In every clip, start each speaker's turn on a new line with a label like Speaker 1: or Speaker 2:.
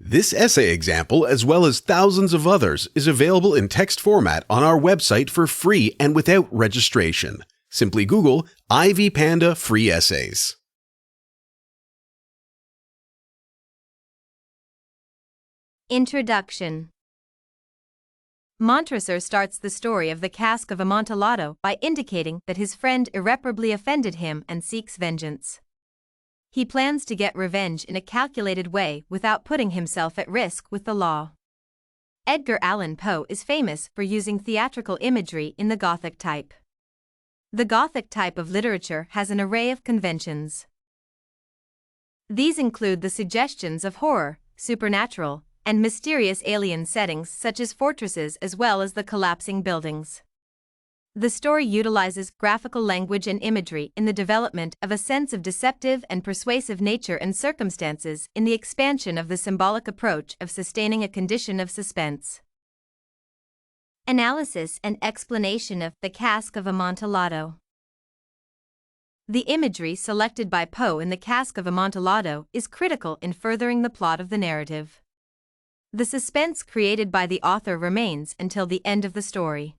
Speaker 1: This essay example, as well as thousands of others, is available in text format on our website for free and without registration. Simply Google Ivy Panda Free Essays.
Speaker 2: Introduction. Montresor starts the story of the Cask of Amontillado by indicating that his friend irreparably offended him and seeks vengeance. He plans to get revenge in a calculated way without putting himself at risk with the law. Edgar Allan Poe is famous for using theatrical imagery in the Gothic type. The Gothic type of literature has an array of conventions. These include the suggestions of horror, supernatural, and mysterious alien settings such as fortresses as well as the collapsing buildings. The story utilizes graphical language and imagery in the development of a sense of deceptive and persuasive nature and circumstances in the expansion of the symbolic approach of sustaining a condition of suspense. Analysis and explanation of the Cask of Amontillado. The imagery selected by Poe in the Cask of Amontillado is critical in furthering the plot of the narrative. The suspense created by the author remains until the end of the story.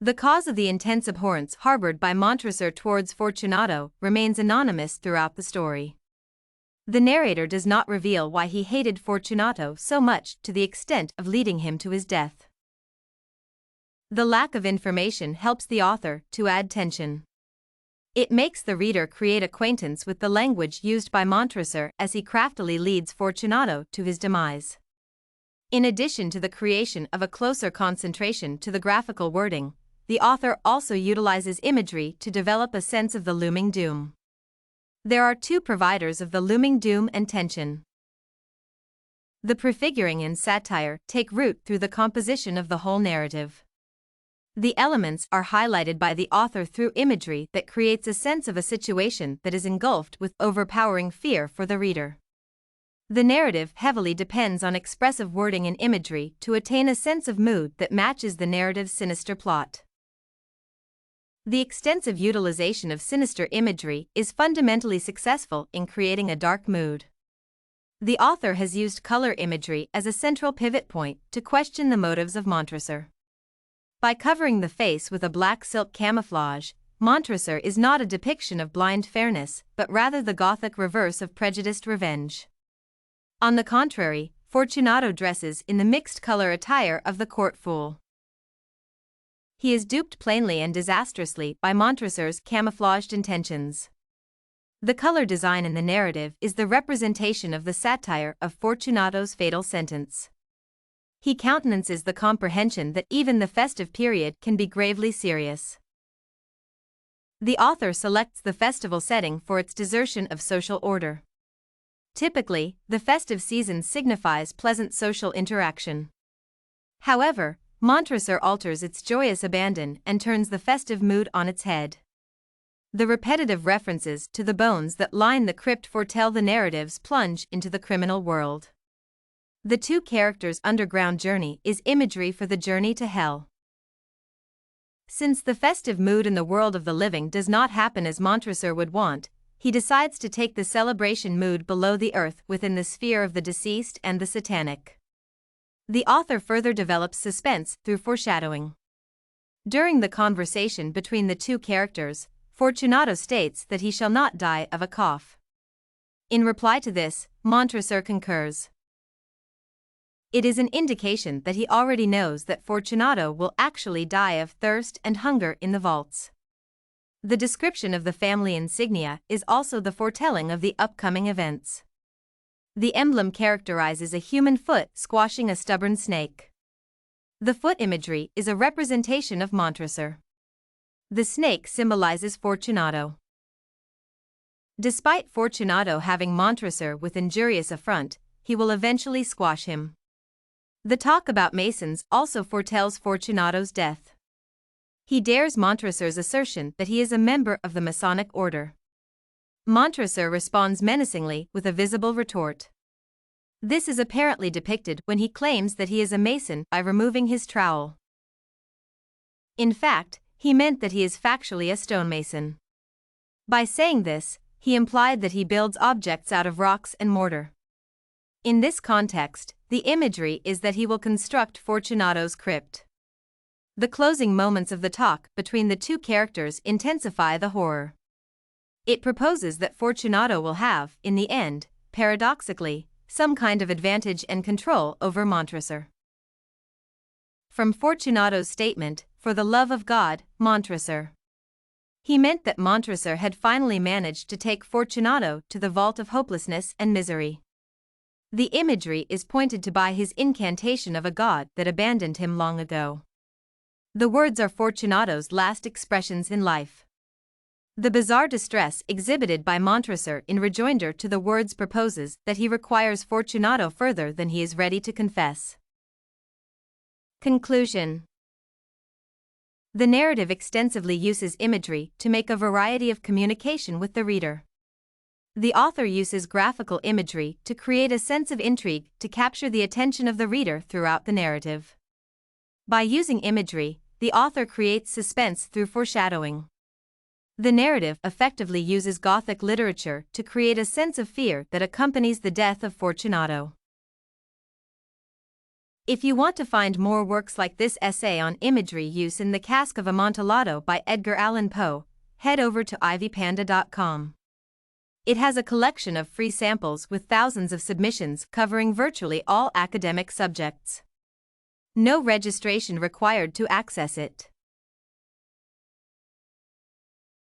Speaker 2: The cause of the intense abhorrence harbored by Montresor towards Fortunato remains anonymous throughout the story. The narrator does not reveal why he hated Fortunato so much to the extent of leading him to his death. The lack of information helps the author to add tension. It makes the reader create acquaintance with the language used by Montresor as he craftily leads Fortunato to his demise. In addition to the creation of a closer concentration to the graphical wording, the author also utilizes imagery to develop a sense of the looming doom. There are two providers of the looming doom and tension. The prefiguring and satire take root through the composition of the whole narrative. The elements are highlighted by the author through imagery that creates a sense of a situation that is engulfed with overpowering fear for the reader. The narrative heavily depends on expressive wording and imagery to attain a sense of mood that matches the narrative's sinister plot. The extensive utilization of sinister imagery is fundamentally successful in creating a dark mood. The author has used color imagery as a central pivot point to question the motives of Montresor. By covering the face with a black silk camouflage, Montresor is not a depiction of blind fairness, but rather the Gothic reverse of prejudiced revenge. On the contrary, Fortunato dresses in the mixed-color attire of the court fool. He is duped plainly and disastrously by Montresor's camouflaged intentions. The color design in the narrative is the representation of the satire of Fortunato's fatal sentence. He countenances the comprehension that even the festive period can be gravely serious. The author selects the festival setting for its desertion of social order. Typically, the festive season signifies pleasant social interaction. However, Montresor alters its joyous abandon and turns the festive mood on its head. The repetitive references to the bones that line the crypt foretell the narrative's plunge into the criminal world. The two characters' underground journey is imagery for the journey to hell. Since the festive mood in the world of the living does not happen as Montresor would want, he decides to take the celebration mood below the earth within the sphere of the deceased and the satanic. The author further develops suspense through foreshadowing. During the conversation between the two characters, Fortunato states that he shall not die of a cough. In reply to this, Montresor concurs. It is an indication that he already knows that Fortunato will actually die of thirst and hunger in the vaults. The description of the family insignia is also the foretelling of the upcoming events. The emblem characterizes a human foot squashing a stubborn snake. The foot imagery is a representation of Montresor. The snake symbolizes Fortunato. Despite Fortunato having Montresor with injurious affront, he will eventually squash him. The talk about Masons also foretells Fortunato's death. He dares Montresor's assertion that he is a member of the Masonic order. Montresor responds menacingly with a visible retort. This is apparently depicted when he claims that he is a Mason by removing his trowel. In fact, he meant that he is factually a stonemason. By saying this, he implied that he builds objects out of rocks and mortar. In this context, the imagery is that he will construct Fortunato's crypt. The closing moments of the talk between the two characters intensify the horror. It proposes that Fortunato will have, in the end, paradoxically, some kind of advantage and control over Montresor. From Fortunato's statement, "For the love of God, Montresor." He meant that Montresor had finally managed to take Fortunato to the vault of hopelessness and misery. The imagery is pointed to by his incantation of a god that abandoned him long ago. The words are Fortunato's last expressions in life. The bizarre distress exhibited by Montresor in rejoinder to the words proposes that he requires Fortunato further than he is ready to confess. Conclusion. The narrative extensively uses imagery to make a variety of communication with the reader. The author uses graphical imagery to create a sense of intrigue to capture the attention of the reader throughout the narrative. By using imagery, the author creates suspense through foreshadowing. The narrative effectively uses Gothic literature to create a sense of fear that accompanies the death of Fortunato. If you want to find more works like this essay on imagery use in The Cask of Amontillado by Edgar Allan Poe, head over to ivypanda.com. It has a collection of free samples with thousands of submissions covering virtually all academic subjects. No registration required to access it.